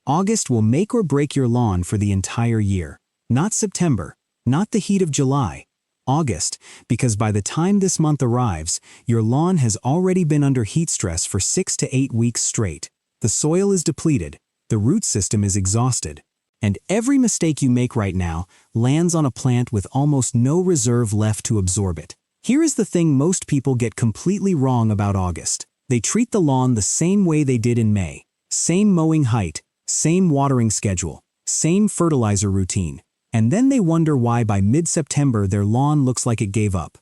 August will make or break your lawn for the entire year. Not September, not the heat of July. August, because by the time this month arrives, your lawn has already been under heat stress for 6 to 8 weeks straight. The soil is depleted, the root system is exhausted, and every mistake you make right now lands on a plant with almost no reserve left to absorb it. Here is the thing most people get completely wrong about August. They treat the lawn the same way they did in May. Same mowing height, same watering schedule, same fertilizer routine. And then they wonder why by mid-September their lawn looks like it gave up.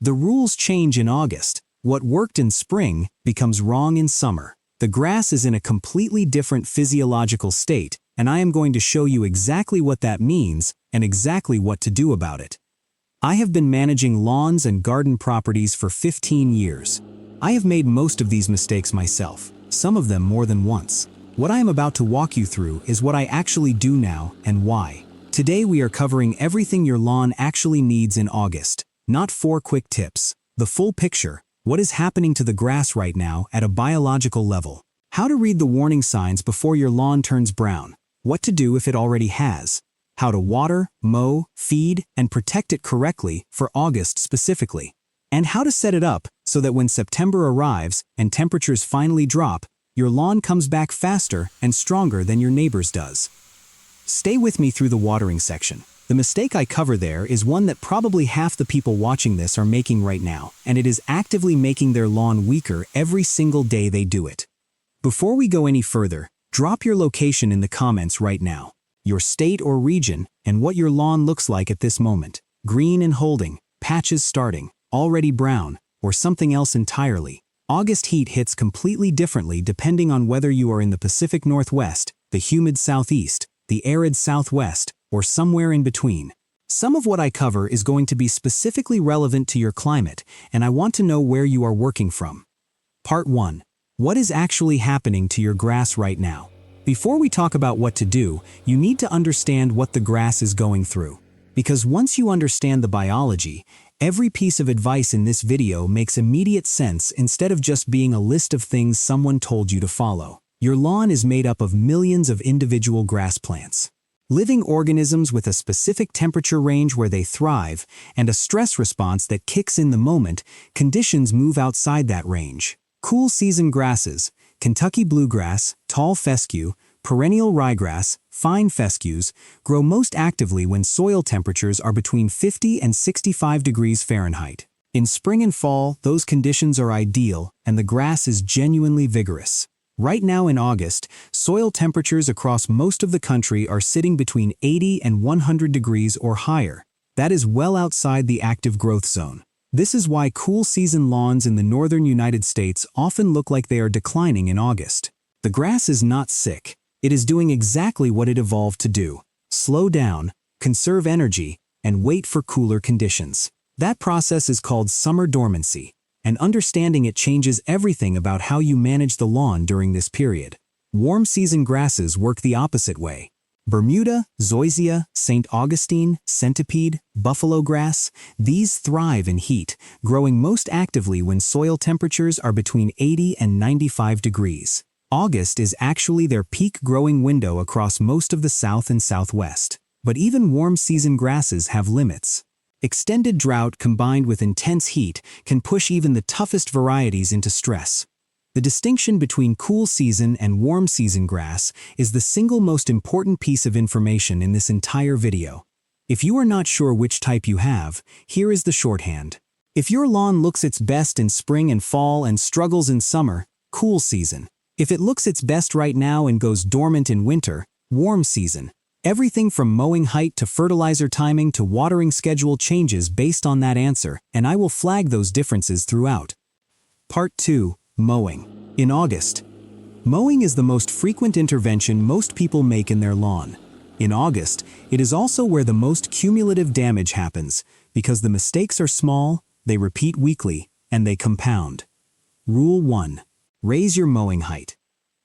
The rules change in August. What worked in spring becomes wrong in summer. The grass is in a completely different physiological state, and I am going to show you exactly what that means and exactly what to do about it. I have been managing lawns and garden properties for 15 years. I have made most of these mistakes myself, some of them more than once. What I am about to walk you through is what I actually do now and why. Today we are covering everything your lawn actually needs in August, not 4 quick tips. The full picture, what is happening to the grass right now at a biological level. How to read the warning signs before your lawn turns brown. What to do if it already has. How to water, mow, feed, and protect it correctly for August specifically. And how to set it up so that when September arrives and temperatures finally drop, your lawn comes back faster and stronger than your neighbor's does. Stay with me through the watering section. The mistake I cover there is one that probably half the people watching this are making right now, and it is actively making their lawn weaker every single day they do it. Before we go any further, drop your location in the comments right now, your state or region, and what your lawn looks like at this moment. Green and holding, patches starting, already brown, or something else entirely. August heat hits completely differently depending on whether you are in the Pacific Northwest, the humid Southeast, the arid Southwest, or somewhere in between. Some of what I cover is going to be specifically relevant to your climate, and I want to know where you are working from. Part 1. What is actually happening to your grass right now? Before we talk about what to do, you need to understand what the grass is going through. Because once you understand the biology, every piece of advice in this video makes immediate sense instead of just being a list of things someone told you to follow. Your lawn is made up of millions of individual grass plants. Living organisms with a specific temperature range where they thrive and a stress response that kicks in the moment conditions move outside that range. Cool season grasses, Kentucky bluegrass, tall fescue, perennial ryegrass, fine fescues, grow most actively when soil temperatures are between 50 and 65 degrees Fahrenheit. In spring and fall, those conditions are ideal and the grass is genuinely vigorous. Right now in August, soil temperatures across most of the country are sitting between 80 and 100 degrees or higher. That is well outside the active growth zone. This is why cool season lawns in the northern United States often look like they are declining in August. The grass is not sick. It is doing exactly what it evolved to do: slow down, conserve energy, and wait for cooler conditions. That process is called summer dormancy, and understanding it changes everything about how you manage the lawn during this period. Warm season grasses work the opposite way. Bermuda, zoysia, St. Augustine, centipede, buffalo grass, these thrive in heat, growing most actively when soil temperatures are between 80 and 95 degrees. August is actually their peak growing window across most of the South and Southwest. But even warm season grasses have limits. Extended drought combined with intense heat can push even the toughest varieties into stress. The distinction between cool season and warm season grass is the single most important piece of information in this entire video. If you are not sure which type you have, here is the shorthand. If your lawn looks its best in spring and fall and struggles in summer, cool season. If it looks its best right now and goes dormant in winter, warm season. Everything from mowing height to fertilizer timing to watering schedule changes based on that answer, and I will flag those differences throughout. Part 2. Mowing. In August. Mowing is the most frequent intervention most people make in their lawn. In August, it is also where the most cumulative damage happens, because the mistakes are small, they repeat weekly, and they compound. Rule 1. Raise your mowing height.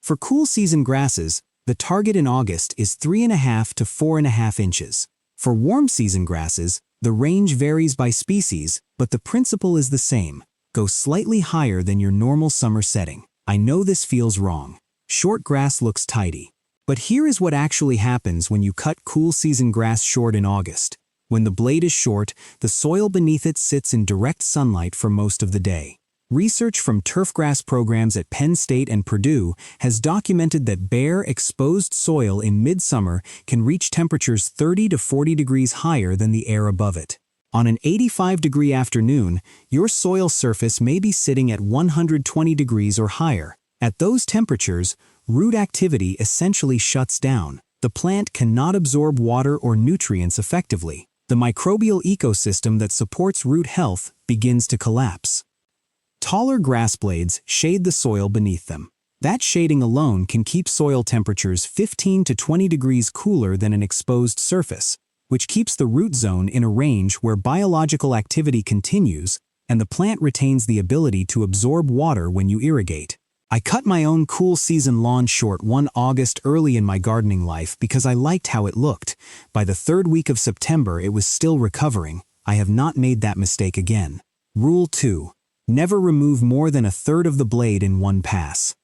For cool season grasses, the target in August is 3.5 to 4.5 inches. For warm season grasses, the range varies by species, but the principle is the same. Go slightly higher than your normal summer setting. I know this feels wrong. Short grass looks tidy. But here is what actually happens when you cut cool season grass short in August. When the blade is short, the soil beneath it sits in direct sunlight for most of the day. Research from turfgrass programs at Penn State and Purdue has documented that bare, exposed soil in midsummer can reach temperatures 30 to 40 degrees higher than the air above it. On an 85-degree afternoon, your soil surface may be sitting at 120 degrees or higher. At those temperatures, root activity essentially shuts down. The plant cannot absorb water or nutrients effectively. The microbial ecosystem that supports root health begins to collapse. Taller grass blades shade the soil beneath them. That shading alone can keep soil temperatures 15 to 20 degrees cooler than an exposed surface, which keeps the root zone in a range where biological activity continues and the plant retains the ability to absorb water when you irrigate. I cut my own cool season lawn short one August early in my gardening life because I liked how it looked. By the third week of September, it was still recovering. I have not made that mistake again. Rule 2. Never remove more than a third of the blade in one pass.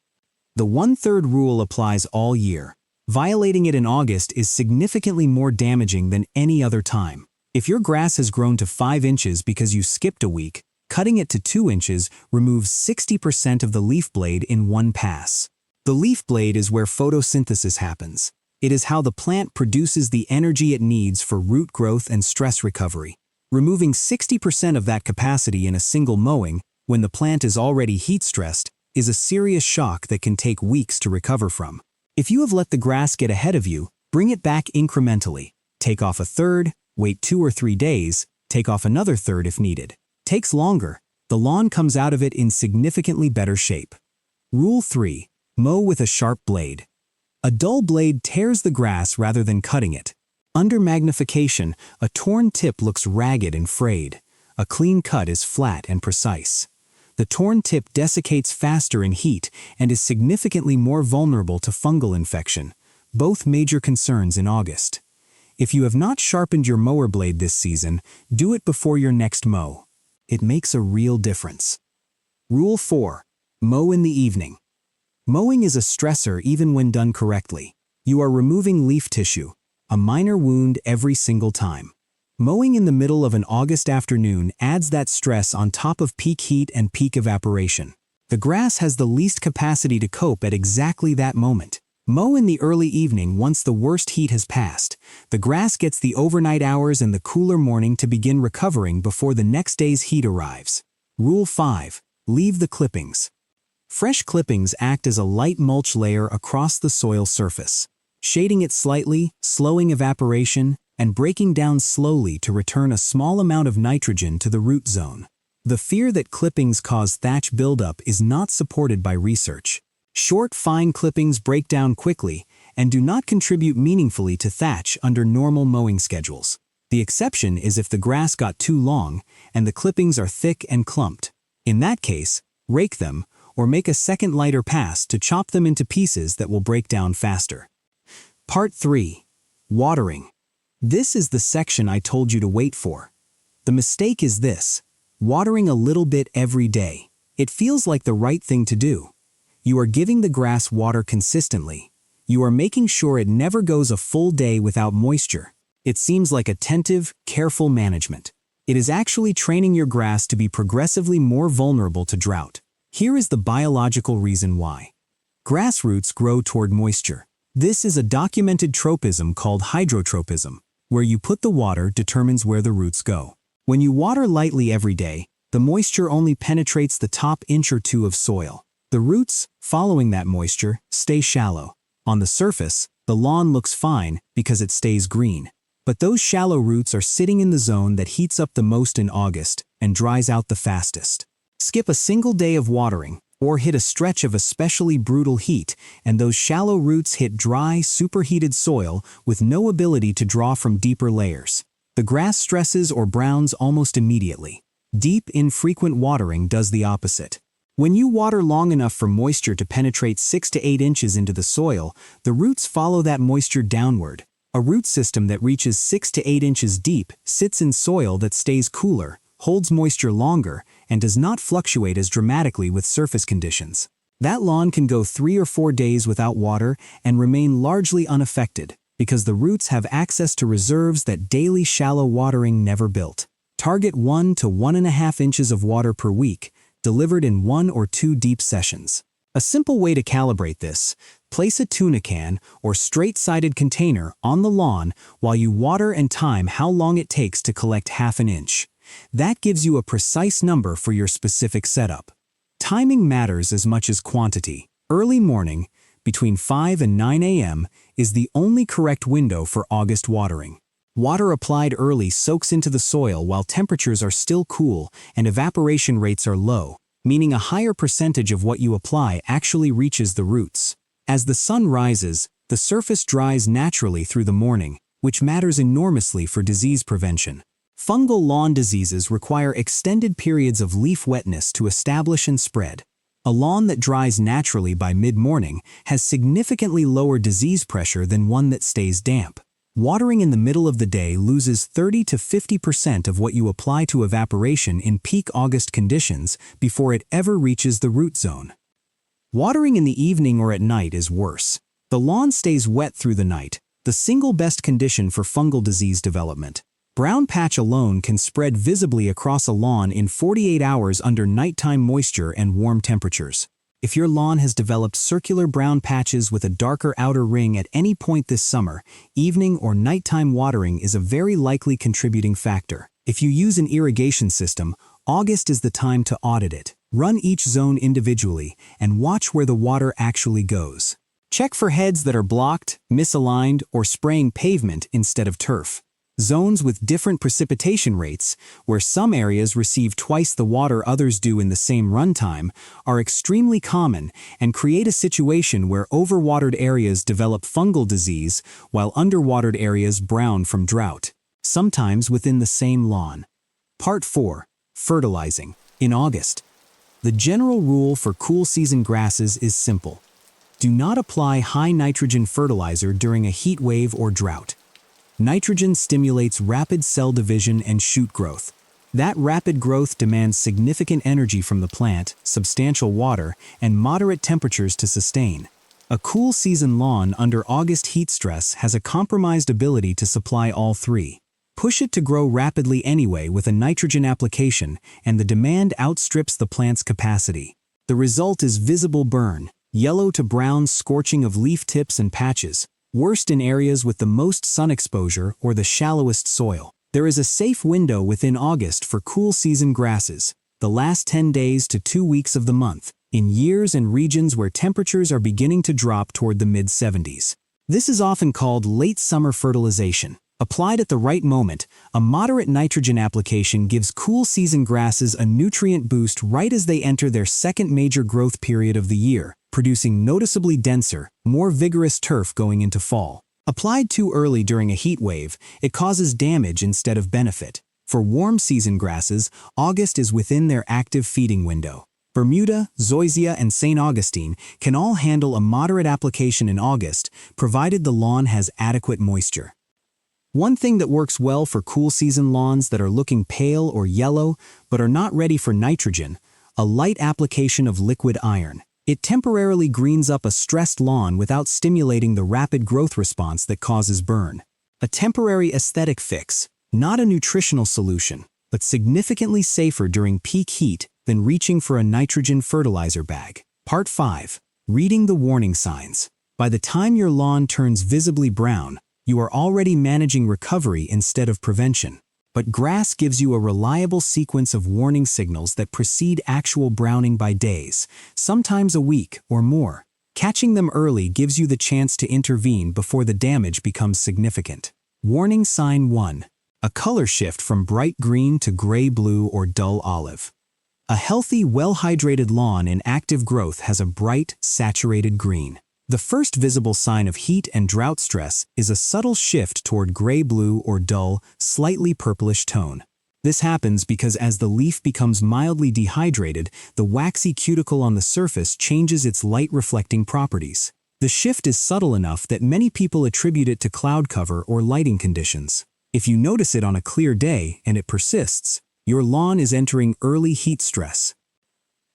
The 1/3 rule applies all year. Violating it in August is significantly more damaging than any other time. If your grass has grown to 5 inches because you skipped a week, cutting it to 2 inches removes 60% of the leaf blade in one pass. The leaf blade is where photosynthesis happens. It is how the plant produces the energy it needs for root growth and stress recovery. Removing 60% of that capacity in a single mowing, when the plant is already heat-stressed, is a serious shock that can take weeks to recover from. If you have let the grass get ahead of you, bring it back incrementally. Take off a third, wait 2 or 3 days, take off another third if needed. Takes longer, the lawn comes out of it in significantly better shape. Rule 3. Mow with a sharp blade. A dull blade tears the grass rather than cutting it. Under magnification, a torn tip looks ragged and frayed. A clean cut is flat and precise. The torn tip desiccates faster in heat and is significantly more vulnerable to fungal infection, both major concerns in August. If you have not sharpened your mower blade this season, do it before your next mow. It makes a real difference. Rule 4. Mow in the evening. Mowing is a stressor even when done correctly. You are removing leaf tissue, a minor wound every single time. Mowing in the middle of an August afternoon adds that stress on top of peak heat and peak evaporation. The grass has the least capacity to cope at exactly that moment. Mow in the early evening once the worst heat has passed. The grass gets the overnight hours and the cooler morning to begin recovering before the next day's heat arrives. Rule 5. Leave the clippings. Fresh clippings act as a light mulch layer across the soil surface, shading it slightly, slowing evaporation, and breaking down slowly to return a small amount of nitrogen to the root zone. The fear that clippings cause thatch buildup is not supported by research. Short, fine clippings break down quickly and do not contribute meaningfully to thatch under normal mowing schedules. The exception is if the grass got too long and the clippings are thick and clumped. In that case, rake them or make a second lighter pass to chop them into pieces that will break down faster. Part 3. Watering. This is the section I told you to wait for. The mistake is this: watering a little bit every day. It feels like the right thing to do. You are giving the grass water consistently. You are making sure it never goes a full day without moisture. It seems like attentive, careful management. It is actually training your grass to be progressively more vulnerable to drought. Here is the biological reason why. Grass roots grow toward moisture. This is a documented tropism called hydrotropism. Where you put the water determines where the roots go. When you water lightly every day, the moisture only penetrates the top inch or two of soil. The roots, following that moisture, stay shallow. On the surface, the lawn looks fine because it stays green. But those shallow roots are sitting in the zone that heats up the most in August and dries out the fastest. Skip a single day of watering, or hit a stretch of especially brutal heat, and those shallow roots hit dry, superheated soil with no ability to draw from deeper layers. The grass stresses or browns almost immediately. Deep, infrequent watering does the opposite. When you water long enough for moisture to penetrate 6 to 8 inches into the soil, the roots follow that moisture downward. A root system that reaches 6 to 8 inches deep sits in soil that stays cooler, holds moisture longer, and does not fluctuate as dramatically with surface conditions. That lawn can go 3 or 4 days without water and remain largely unaffected because the roots have access to reserves that daily shallow watering never built. Target 1 to 1.5 inches of water per week, delivered in 1 or 2 deep sessions. A simple way to calibrate this: place a tuna can or straight-sided container on the lawn while you water and time how long it takes to collect 1/2 inch. That gives you a precise number for your specific setup. Timing matters as much as quantity. Early morning, between 5 and 9 a.m., is the only correct window for August watering. Water applied early soaks into the soil while temperatures are still cool and evaporation rates are low, meaning a higher percentage of what you apply actually reaches the roots. As the sun rises, the surface dries naturally through the morning, which matters enormously for disease prevention. Fungal lawn diseases require extended periods of leaf wetness to establish and spread. A lawn that dries naturally by mid-morning has significantly lower disease pressure than one that stays damp. Watering in the middle of the day loses 30 to 50% of what you apply to evaporation in peak August conditions before it ever reaches the root zone. Watering in the evening or at night is worse. The lawn stays wet through the night, the single best condition for fungal disease development. Brown patch alone can spread visibly across a lawn in 48 hours under nighttime moisture and warm temperatures. If your lawn has developed circular brown patches with a darker outer ring at any point this summer, evening or nighttime watering is a very likely contributing factor. If you use an irrigation system, August is the time to audit it. Run each zone individually and watch where the water actually goes. Check for heads that are blocked, misaligned, or spraying pavement instead of turf. Zones with different precipitation rates, where some areas receive twice the water others do in the same runtime, are extremely common and create a situation where overwatered areas develop fungal disease while underwatered areas brown from drought, sometimes within the same lawn. Part 4. Fertilizing. In August, the general rule for cool season grasses is simple. Do not apply high nitrogen fertilizer during a heat wave or drought. Nitrogen stimulates rapid cell division and shoot growth. That rapid growth demands significant energy from the plant, substantial water, and moderate temperatures to sustain. A cool season lawn under August heat stress has a compromised ability to supply all three. Push it to grow rapidly anyway with a nitrogen application, and the demand outstrips the plant's capacity. The result is visible burn, yellow to brown scorching of leaf tips and patches, worst in areas with the most sun exposure or the shallowest soil. There is a safe window within August for cool season grasses, the last 10 days to 2 weeks of the month, in years and regions where temperatures are beginning to drop toward the mid-70s. This is often called late summer fertilization. Applied at the right moment, a moderate nitrogen application gives cool season grasses a nutrient boost right as they enter their second major growth period of the year, producing noticeably denser, more vigorous turf going into fall. Applied too early during a heat wave, it causes damage instead of benefit. For warm season grasses, August is within their active feeding window. Bermuda, zoysia, and St. Augustine can all handle a moderate application in August, provided the lawn has adequate moisture. One thing that works well for cool season lawns that are looking pale or yellow but are not ready for nitrogen: a light application of liquid iron. It temporarily greens up a stressed lawn without stimulating the rapid growth response that causes burn. A temporary aesthetic fix, not a nutritional solution, but significantly safer during peak heat than reaching for a nitrogen fertilizer bag. Part 5. Reading the warning signs. By the time your lawn turns visibly brown, you are already managing recovery instead of prevention. But grass gives you a reliable sequence of warning signals that precede actual browning by days, sometimes a week or more. Catching them early gives you the chance to intervene before the damage becomes significant. Warning sign 1. A color shift from bright green to gray-blue or dull olive. A healthy, well-hydrated lawn in active growth has a bright, saturated green. The first visible sign of heat and drought stress is a subtle shift toward gray-blue or dull, slightly purplish tone. This happens because as the leaf becomes mildly dehydrated, the waxy cuticle on the surface changes its light-reflecting properties. The shift is subtle enough that many people attribute it to cloud cover or lighting conditions. If you notice it on a clear day and it persists, your lawn is entering early heat stress.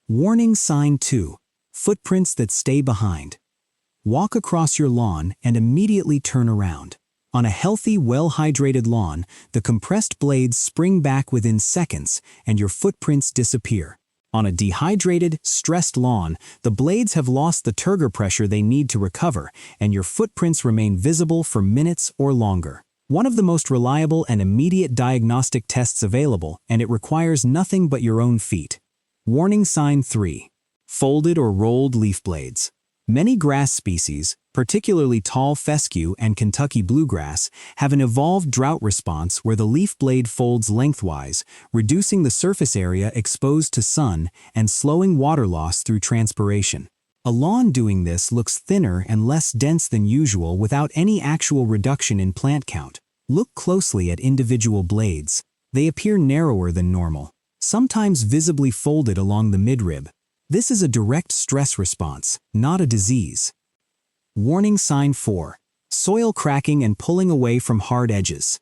Warning sign 2. Footprints that stay behind. Walk across your lawn and immediately turn around. On a healthy, well-hydrated lawn, the compressed blades spring back within seconds and your footprints disappear. On a dehydrated, stressed lawn, the blades have lost the turgor pressure they need to recover, and your footprints remain visible for minutes or longer. One of the most reliable and immediate diagnostic tests available, and it requires nothing but your own feet. Warning sign 3. Folded or rolled leaf blades. Many grass species, particularly tall fescue and Kentucky bluegrass, have an evolved drought response where the leaf blade folds lengthwise, reducing the surface area exposed to sun and slowing water loss through transpiration. A lawn doing this looks thinner and less dense than usual without any actual reduction in plant count. Look closely at individual blades. They appear narrower than normal, sometimes visibly folded along the midrib. This is a direct stress response, not a disease. Warning sign 4. Soil cracking and pulling away from hard edges.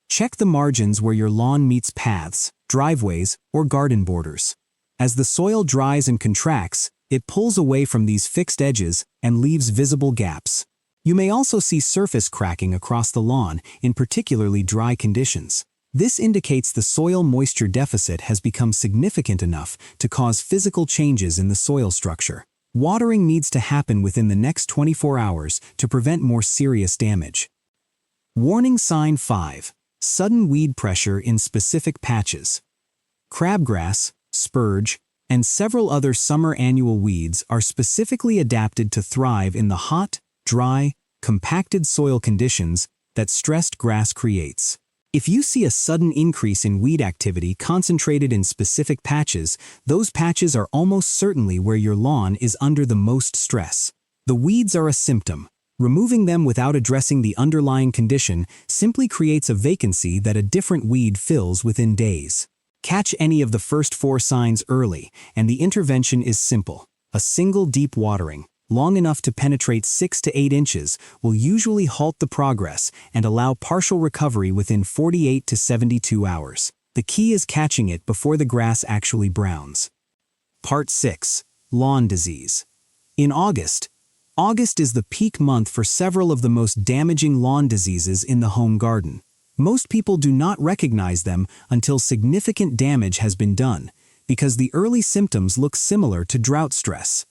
Check the margins where your lawn meets paths, driveways, or garden borders. As the soil dries and contracts, it pulls away from these fixed edges and leaves visible gaps. You may also see surface cracking across the lawn in particularly dry conditions. This indicates the soil moisture deficit has become significant enough to cause physical changes in the soil structure. Watering needs to happen within the next 24 hours to prevent more serious damage. Warning sign 5. Sudden weed pressure in specific patches. Crabgrass, spurge, and several other summer annual weeds are specifically adapted to thrive in the hot, dry, compacted soil conditions that stressed grass creates. If you see a sudden increase in weed activity concentrated in specific patches, those patches are almost certainly where your lawn is under the most stress. The weeds are a symptom. Removing them without addressing the underlying condition simply creates a vacancy that a different weed fills within days. Catch any of the first 4 signs early, and the intervention is simple. A single deep watering, long enough to penetrate 6 to 8 inches, will usually halt the progress and allow partial recovery within 48 to 72 hours. The key is catching it before the grass actually browns. Part 6. Lawn disease. In August is the peak month for several of the most damaging lawn diseases in the home garden. Most people do not recognize them until significant damage has been done, because the early symptoms look similar to drought stress.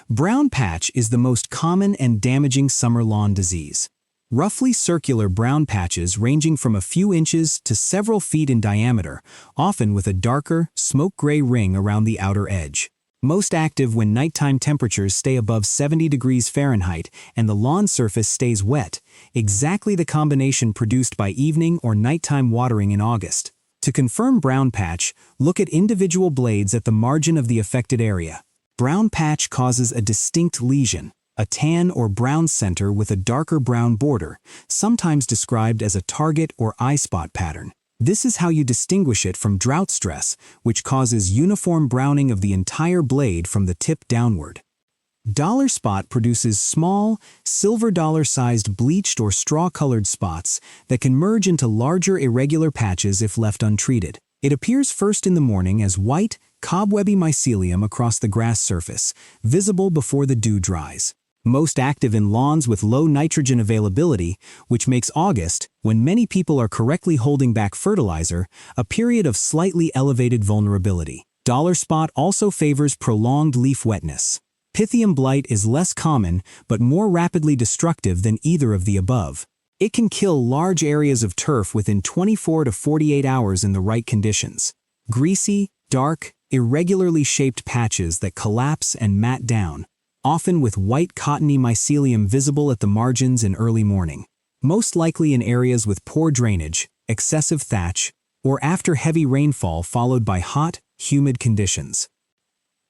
Brown patch is the most common and damaging summer lawn disease. Roughly circular brown patches ranging from a few inches to several feet in diameter, often with a darker, smoke-gray ring around the outer edge. Most active when nighttime temperatures stay above 70 degrees Fahrenheit and the lawn surface stays wet, exactly the combination produced by evening or nighttime watering in August. To confirm brown patch, look at individual blades at the margin of the affected area. Brown patch causes a distinct lesion, a tan or brown center with a darker brown border, sometimes described as a target or eye spot pattern. This is how you distinguish it from drought stress, which causes uniform browning of the entire blade from the tip downward. Dollar spot produces small, silver dollar-sized bleached or straw-colored spots that can merge into larger irregular patches if left untreated. It appears first in the morning as white, cobwebby mycelium across the grass surface, visible before the dew dries. Most active in lawns with low nitrogen availability, which makes August, when many people are correctly holding back fertilizer, a period of slightly elevated vulnerability. Dollar spot also favors prolonged leaf wetness. Pythium blight is less common but more rapidly destructive than either of the above. It can kill large areas of turf within 24 to 48 hours in the right conditions. Greasy, dark, irregularly shaped patches that collapse and mat down, often with white cottony mycelium visible at the margins in early morning. Most likely in areas with poor drainage, excessive thatch, or after heavy rainfall followed by hot, humid conditions.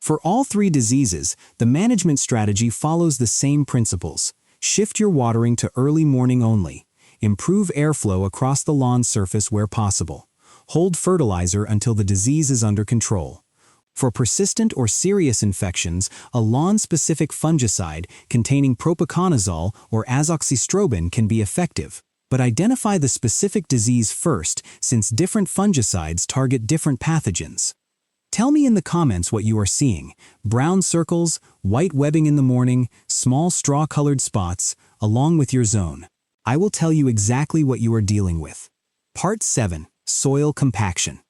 For all 3 diseases, the management strategy follows the same principles. Shift your watering to early morning only. Improve airflow across the lawn surface where possible. Hold fertilizer until the disease is under control. For persistent or serious infections, a lawn-specific fungicide containing propiconazole or azoxystrobin can be effective. But identify the specific disease first, since different fungicides target different pathogens. Tell me in the comments what you are seeing: brown circles, white webbing in the morning, small straw-colored spots, along with your zone. I will tell you exactly what you are dealing with. Part 7. Soil compaction.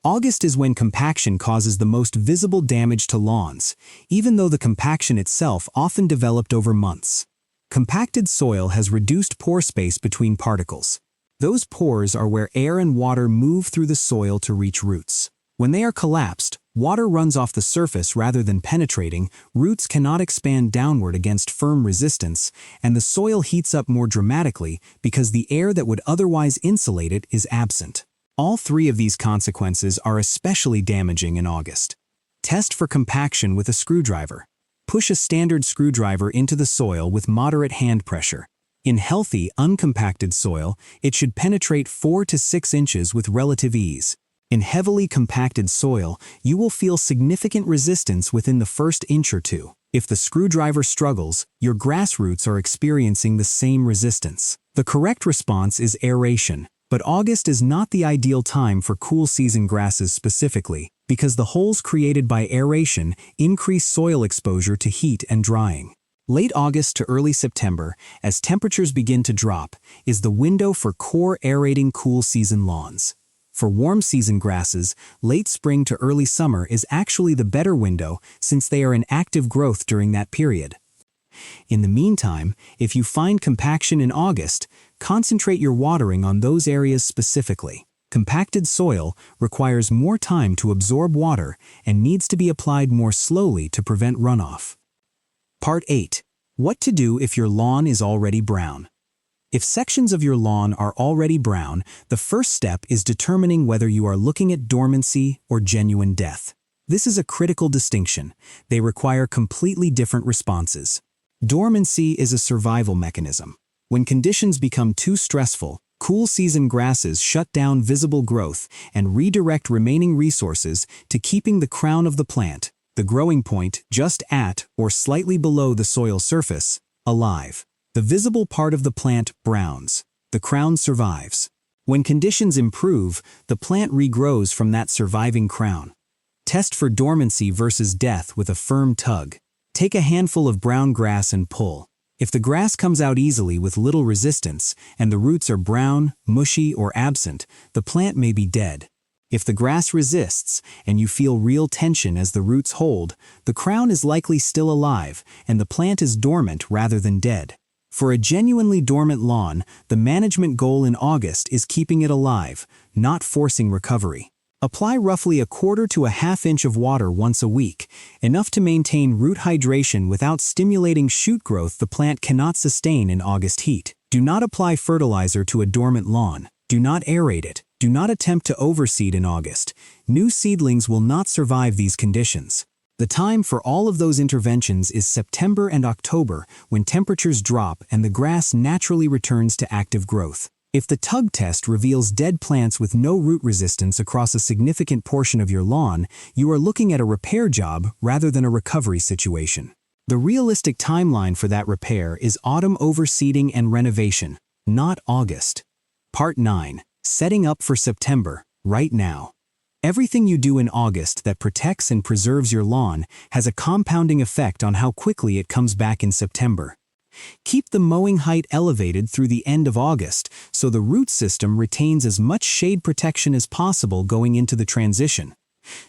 August is when compaction causes the most visible damage to lawns, even though the compaction itself often developed over months. Compacted soil has reduced pore space between particles. Those pores are where air and water move through the soil to reach roots. When they are collapsed, water runs off the surface rather than penetrating, roots cannot expand downward against firm resistance, and the soil heats up more dramatically because the air that would otherwise insulate it is absent. All three of these consequences are especially damaging in August. Test for compaction with a screwdriver. Push a standard screwdriver into the soil with moderate hand pressure. In healthy, uncompacted soil, it should penetrate 4 to 6 inches with relative ease. In heavily compacted soil, you will feel significant resistance within the first inch or two. If the screwdriver struggles, your grass roots are experiencing the same resistance. The correct response is aeration, but August is not the ideal time for cool season grasses specifically, because the holes created by aeration increase soil exposure to heat and drying. Late August to early September, as temperatures begin to drop, is the window for core aerating cool season lawns. For warm season grasses, late spring to early summer is actually the better window since they are in active growth during that period. In the meantime, if you find compaction in August, concentrate your watering on those areas specifically. Compacted soil requires more time to absorb water and needs to be applied more slowly to prevent runoff. Part 8. What to do if your lawn is already brown. If sections of your lawn are already brown, the first step is determining whether you are looking at dormancy or genuine death. This is a critical distinction. They require completely different responses. Dormancy is a survival mechanism. When conditions become too stressful, cool season grasses shut down visible growth and redirect remaining resources to keeping the crown of the plant, the growing point just at or slightly below the soil surface, alive. The visible part of the plant browns. The crown survives. When conditions improve, the plant regrows from that surviving crown. Test for dormancy versus death with a firm tug. Take a handful of brown grass and pull. If the grass comes out easily with little resistance, and the roots are brown, mushy, or absent, the plant may be dead. If the grass resists, and you feel real tension as the roots hold, the crown is likely still alive, and the plant is dormant rather than dead. For a genuinely dormant lawn, the management goal in August is keeping it alive, not forcing recovery. Apply roughly 1/4 to 1/2 inch of water once a week, enough to maintain root hydration without stimulating shoot growth the plant cannot sustain in August heat. Do not apply fertilizer to a dormant lawn. Do not aerate it. Do not attempt to overseed in August. New seedlings will not survive these conditions. The time for all of those interventions is September and October, when temperatures drop and the grass naturally returns to active growth. If the tug test reveals dead plants with no root resistance across a significant portion of your lawn, you are looking at a repair job rather than a recovery situation. The realistic timeline for that repair is autumn overseeding and renovation, not August. Part 9. Setting up for September, right now. Everything you do in August that protects and preserves your lawn has a compounding effect on how quickly it comes back in September. Keep the mowing height elevated through the end of August so the root system retains as much shade protection as possible going into the transition.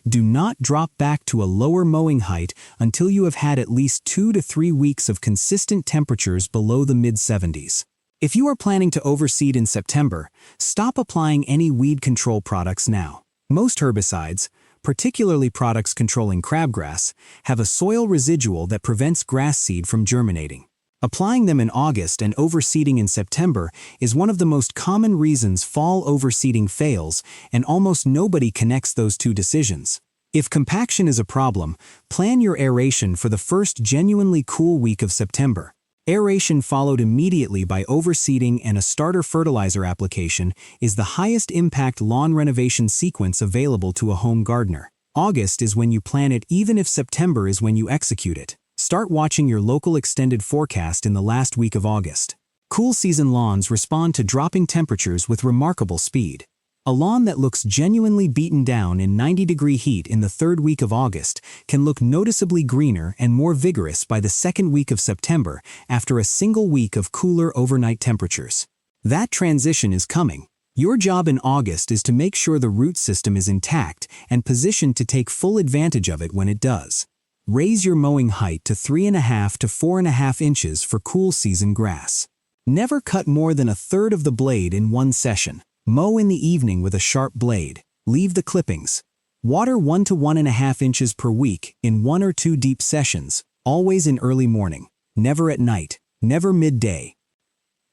Do not drop back to a lower mowing height until you have had at least 2 to 3 weeks of consistent temperatures below the mid-70s. If you are planning to overseed in September, stop applying any weed control products now. Most herbicides, particularly products controlling crabgrass, have a soil residual that prevents grass seed from germinating. Applying them in August and overseeding in September is one of the most common reasons fall overseeding fails, and almost nobody connects those two decisions. If compaction is a problem, plan your aeration for the first genuinely cool week of September. Aeration followed immediately by overseeding and a starter fertilizer application is the highest impact lawn renovation sequence available to a home gardener. August is when you plan it, even if September is when you execute it. Start watching your local extended forecast in the last week of August. Cool season lawns respond to dropping temperatures with remarkable speed. A lawn that looks genuinely beaten down in 90-degree heat in the third week of August can look noticeably greener and more vigorous by the second week of September after a single week of cooler overnight temperatures. That transition is coming. Your job in August is to make sure the root system is intact and positioned to take full advantage of it when it does. Raise your mowing height to 3.5 to 4.5 inches for cool season grass. Never cut more than a third of the blade in one session. Mow in the evening with a sharp blade. Leave the clippings. Water 1 to 1.5 inches per week in 1 or 2 deep sessions, always in early morning, never at night, never midday.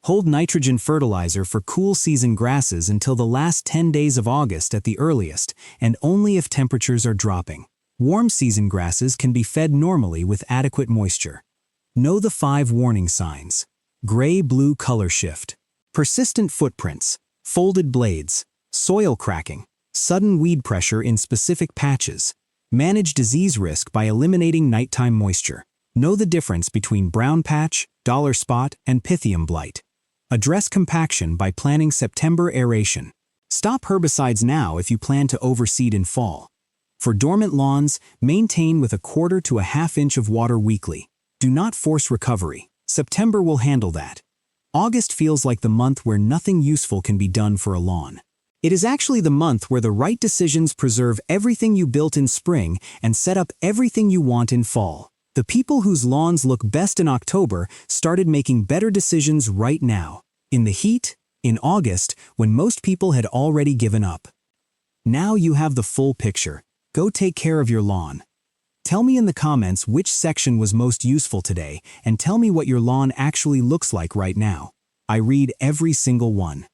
Hold nitrogen fertilizer for cool season grasses until the last 10 days of August at the earliest, and only if temperatures are dropping. Warm season grasses can be fed normally with adequate moisture. Know the 5 warning signs. Gray-blue color shift. Persistent footprints. Folded blades, soil cracking, sudden weed pressure in specific patches. Manage disease risk by eliminating nighttime moisture. Know the difference between brown patch, dollar spot, and pythium blight. Address compaction by planning September aeration. Stop herbicides now if you plan to overseed in fall. For dormant lawns, maintain with 1/4 to 1/2 inch of water weekly. Do not force recovery. September will handle that. August feels like the month where nothing useful can be done for a lawn. It is actually the month where the right decisions preserve everything you built in spring and set up everything you want in fall. The people whose lawns look best in October started making better decisions right now. In the heat, in August, when most people had already given up. Now you have the full picture. Go take care of your lawn. Tell me in the comments which section was most useful today, and tell me what your lawn actually looks like right now. I read every single one.